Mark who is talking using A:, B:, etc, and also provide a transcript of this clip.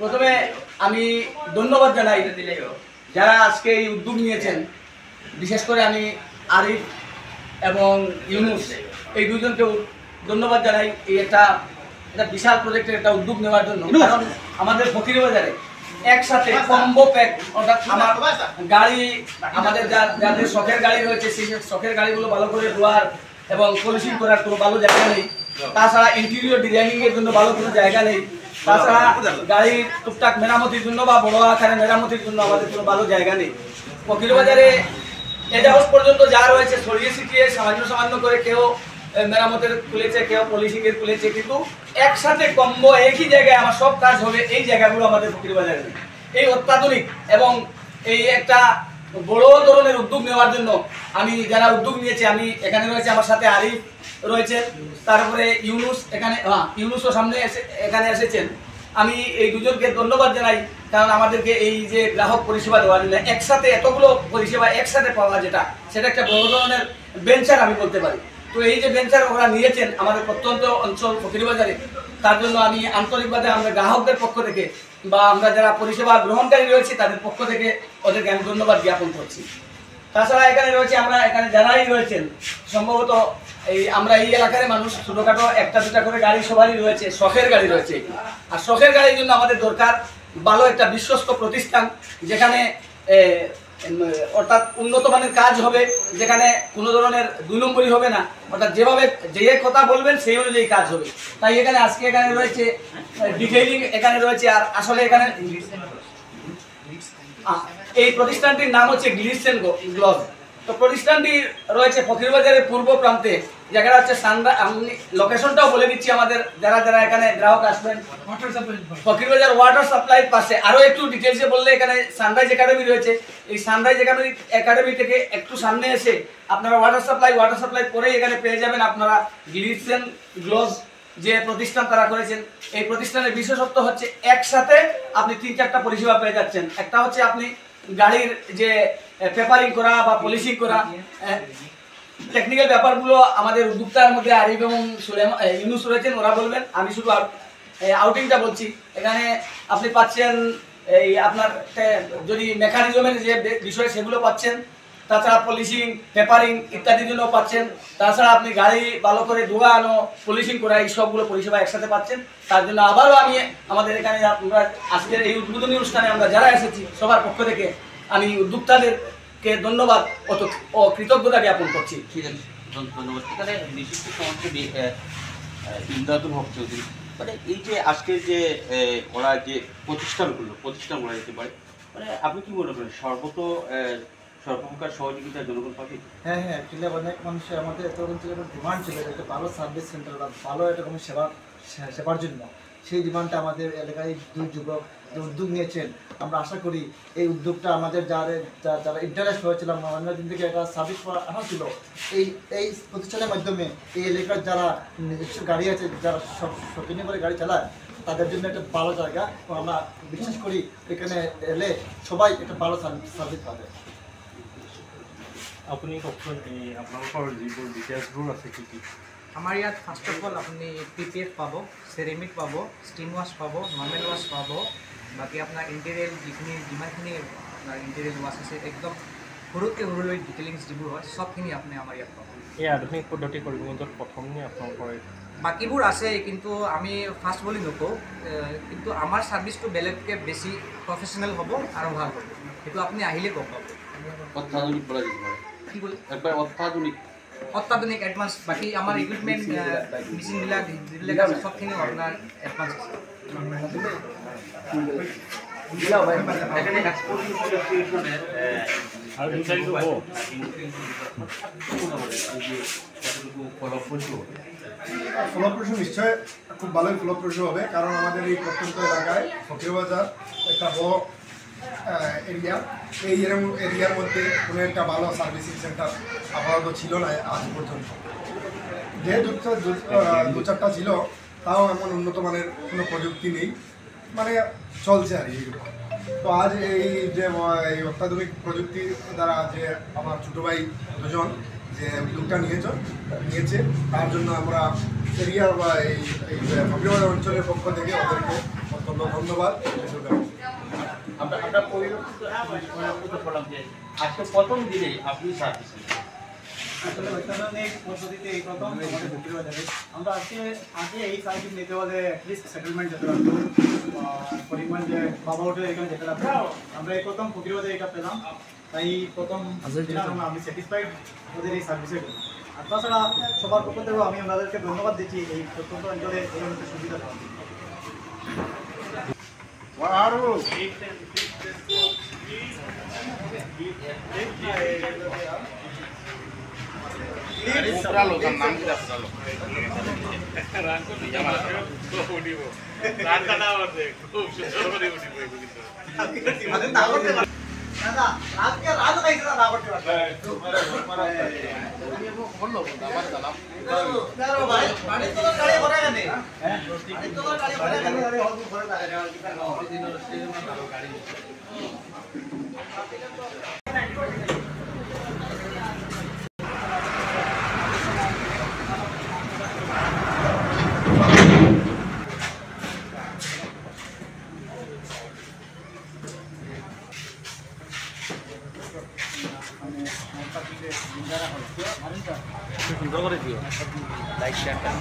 A: প্রথমে আমি ধন্যবাদ জানাই যারা আজকে এই উদ্যোগ নিয়েছেন। বিশেষ করে আমি আরিফ এবং ইউনুস এই দুজনকেও ধন্যবাদ জানাই এই একটা বিশাল প্রজেক্টের একটা উদ্যোগ নেওয়ার জন্য। কারণ আমাদের ফকিরবাজারে একসাথে কম্বো প্যাক, অর্থাৎ আমার গাড়ি, আমাদের যাদের শখের গাড়ি রয়েছে সেই শখের গাড়িগুলো ভালো করে ধোয়ার এবং পলিশিং করার কোনো ভালো জায়গা নেই। তাছাড়া ইন্টেরিয়র ডিজাইনিংয়ের জন্য ভালো কোনো জায়গা নেই। তাছাড়া গাড়ির টুকটাক মেরামতির জন্য বা বড় আকারে মেরামতির জন্য আমাদের কোনো ভালো জায়গা নেই। ফকিরবাজারে এ যাবৎ পর্যন্ত যা রয়েছে ছড়িয়ে ছিটিয়ে সামান্য করে কেউ মেরামতের খুলেছে, কেউ পলিশিংয়ের খুলেছে, কিন্তু একসাথে কম্বো একই জায়গায় আমার সব কাজ হবে এই জায়গাগুলো আমাদের ফকিরবাজারে নেই। এই অত্যাধুনিক এবং এই একটা বড় ধরনের উদ্যোগ নেওয়ার জন্য আমি যারা উদ্যোগ নিয়েছে, আমি এখানে রয়েছে, আমার সাথে আরিফ রয়েছে, তারপরে ইউনুস, এখানে ইউনুসও সামনে এখানে এসেছেন। আমি এই দুজনকে ধন্যবাদ জানাই, কারণ আমাদেরকে এই যে গ্রাহক পরিষেবা দেওয়ার জন্য একসাথে এতগুলো পরিষেবা একসাথে পাওয়া, সেটা একটা বড় ধরনের ভেঞ্চার আমি বলতে পারি। তো এই যে ভেঞ্চার ওরা নিয়েছেন আমাদের প্রত্যন্ত অঞ্চল ফকিরবাজারে, তার জন্য আমি আন্তরিকভাবে আমরা গ্রাহকদের পক্ষ থেকে বা আমরা যারা পরিষেবা গ্রহণকারী রয়েছি তাদের পক্ষ থেকে ওদেরকে আমি ধন্যবাদ জ্ঞাপন করছি। তাছাড়া এখানে রয়েছে, আমরা এখানে যারাই রয়েছেন সম্ভবত আমরা এই এলাকার মানুষ, ছোটোখাটো একটা দুটা করে গাড়ি সবারই রয়েছে, শখের গাড়ি রয়েছে। আর শখের গাড়ির জন্য আমাদের দরকার ভালো একটা বিশ্বস্ত প্রতিষ্ঠান, যেখানে অর্থাৎ উন্নত মানের কাজ হবে, যেখানে কোনো ধরনের দুই নম্বরই হবে না, অর্থাৎ যেভাবে যে কথা বলবেন সেই অনুযায়ী কাজ হবে। তাই এখানে আজকে এখানে রয়েছে ডিটেইলিং, এখানে রয়েছে। আর আসলে এখানে এই প্রতিষ্ঠানটির নাম হচ্ছে গ্লিটস এন্ড গ্লোভ। তো প্রতিষ্ঠানটি রয়েছে ফকিরবাজারের পূর্ব প্রান্তে, জায়গাটা হচ্ছে সানরাইজ। আমি লোকেশনটাও বলে দিচ্ছি আমাদের যারা যারা এখানে গ্রাহক আসবেন। ফকিরবাজার ওয়াটার সাপ্লাই পাশে, আরও একটু ডিটেলসে বললে এখানে সানরাইজ একাডেমি রয়েছে। এই সানরাইজ একাডেমি থেকে একটু সামনে এসে আপনারা ওয়াটার সাপ্লাই পরেই এখানে পেয়ে যাবেন আপনারা গ্লিটস এন্ড গ্লোভ যে প্রতিষ্ঠান তারা করেছেন। এই প্রতিষ্ঠানের বিশেষত্ব হচ্ছে একসাথে আপনি 3-4টা পরিষেবা পেয়ে যাচ্ছেন। একটা হচ্ছে আপনি গাড়ির যে পেপারিং করা বা পলিশিং করা, টেকনিক্যাল ব্যাপারগুলো আমাদের উদ্যোক্তার মধ্যে আরিফ এবং ইউনুস রয়েছেন, ওরা বলবেন। আমি শুধু আউটিংটা বলছি। এখানে আপনি পাচ্ছেন এই আপনার যদি মেকানিজমের যে বিষয় সেগুলো পাচ্ছেন, তাছাড়া পলিশিং, পেপারিং ইত্যাদির জন্য পাচ্ছেন। তাছাড়া আপনি গাড়ি ভালো করে ধোয়ানো, পলিশিং করা, এই সবগুলো পরিষেবা একসাথে পাচ্ছেন। তার জন্য আবারও আমি আমাদের এখানে আমরা আজকের এই উদ্বোধনী অনুষ্ঠানে আমরা যারা এসেছি সবার পক্ষ থেকে আমি উদ্যোক্তাদেরকে ধন্যবাদ ও কৃতজ্ঞতা জ্ঞাপন করছি।
B: ঠিক আছে, ধন্যবাদ। এখানে বিশিষ্ট সমাজসেবী ইমদাদুল হক চৌধুরী, মানে এই যে আজকের যে ওরা যে প্রতিষ্ঠান করা যেতে পারে, মানে আপনি কি মনে করেন সর্বপ্রকার সহযোগিতা জনগণ পাবে?
C: হ্যাঁ, অ্যাকচুয়ালি অনেক মানুষের আমাদের এত অঞ্চলে ডিমান্ড ছিল একটা ভালো সার্ভিস সেন্টার বা ভালো এরকম সেবার জন্য। সেই ডিমান্ডটা আমাদের এলাকায় দুই যুবক যে উদ্যোগ নিয়েছেন, আমরা আশা করি এই উদ্যোগটা আমাদের যারা ইন্টারেস্ট হয়েছিলাম অন্যদিন থেকে একটা সার্ভিস আনা ছিল, এই প্রতিষ্ঠানের মাধ্যমে এই এলাকার যারা গাড়ি আছে, যারা শৌখিনী করে গাড়ি চালায়, তাদের জন্য একটা ভালো জায়গা। আমরা বিশ্বাস করি এখানে এলে সবাই একটা ভালো সার্ভিস পাবে।
D: আপুনি কওকচোন আপোনালোকৰ যিবোৰ ডিটেইলছবোৰ আছে কি কি?
E: আমাৰ ইয়াত ফাৰ্ষ্ট অফ অল আপুনি PPF পাব, চেৰেমিক পাব, ষ্টিম ৱাছ পাব, নৰ্মেল ৱাছ পাব। বাকী আপোনাৰ ইণ্টেৰিয়েল যিমানখিনি আপোনাৰ ইণ্টেৰিয়েল ৱাছ আছে, একদম সৰুতকৈ সৰুলৈ ডিটেইলিংছ যিবোৰ হয় চবখিনি আপুনি আমাৰ ইয়াত পাব।
D: এই আধুনিক পদ্ধতি কৰ্মীত প্ৰথম নে আপোনালোকৰ?
E: বাকীবোৰ আছে, কিন্তু আমি ফাৰ্ষ্ট বুলি নকওঁ, কিন্তু আমাৰ ছাৰ্ভিচটো বেলেগকৈ বেছি প্ৰফেচনেল হ'ব আৰু ভাল হ'ব। সেইটো আপুনি আহিলে গম পাব।
B: অত্যাধুনিক বলা যেতে পারে,
E: কি বলে?
B: একবার
E: অত্যাধুনিক এডভান্স। বাকী আমাৰ ইকুইপমেণ্ট মেচিনবিলাক যিবিলাক আছে চবখিনি আপোনাৰ এডভান্স আছে।
B: এখানে এক্সপোর্ট অ্যাসোসিয়েশনের
D: আর বিস্তারিত
F: ফলপ্রসূ নিশ্চয় খুব ভালোই ফলপ্রসূ হবে, কারণ আমাদের এই প্রত্যন্ত এলাকায় ফকিরবাজার একটা বড় এরিয়া। এই এরিয়ার মধ্যে কোনো একটা ভালো সার্ভিসিং সেন্টার আপাতত ছিল না আজ পর্যন্ত। যে দু চারটা ছিল, তাও এমন উন্নত মানের কোনো প্রযুক্তি নেই, মানে চলছে আর কি। তো আজ এই যে এই অত্যাধুনিক প্রযুক্তির দ্বারা যে আমার ছোটো ভাই দুজন যে উদ্যোগটা নিয়েছে, তার জন্য আমরা এরিয়া বা এই ফকিরবাজার অঞ্চলের পক্ষ থেকে ওদেরকে ধন্যবাদ ধন্যবাদ।
B: আমরা পরিলক্ষিত করলাম যে আজকে প্রথম দিনে আপনি সার্ভিস
G: আসলে অত্যাধুনিক পদ্ধতিতে এই প্রথম আমাদের ফকিরবাজারে আমরা আগে এই সার্ভিস নিতে হলে অ্যাটলিস্ট সেটেলমেন্ট যেতে লাগতো পরিমাণ যে বাবা হোটেল এখানে যেতে লাগতো আমরা এই প্রথম ফকিরবাজারে এটা পেলাম তাই প্রথম আমি স্যাটিসফাইড ওদের এই সার্ভিসের জন্য। আর তাছাড়া সবার পক্ষ থেকেও আমি ওনাদেরকে ধন্যবাদ দিচ্ছি এই প্রত্যন্ত অঞ্চলে এই অনেক সুবিধা পাওয়া দাদা আজকে রাত খাইছে না করতে পারবে বাড়ি তো গাড়ি করে কেন হ্যাঁ বাড়ি তো গাড়ি করে কেন গাড়ি হল করে গাড়ি
B: সুন্দর করে দিও লাইক শেয়ারটা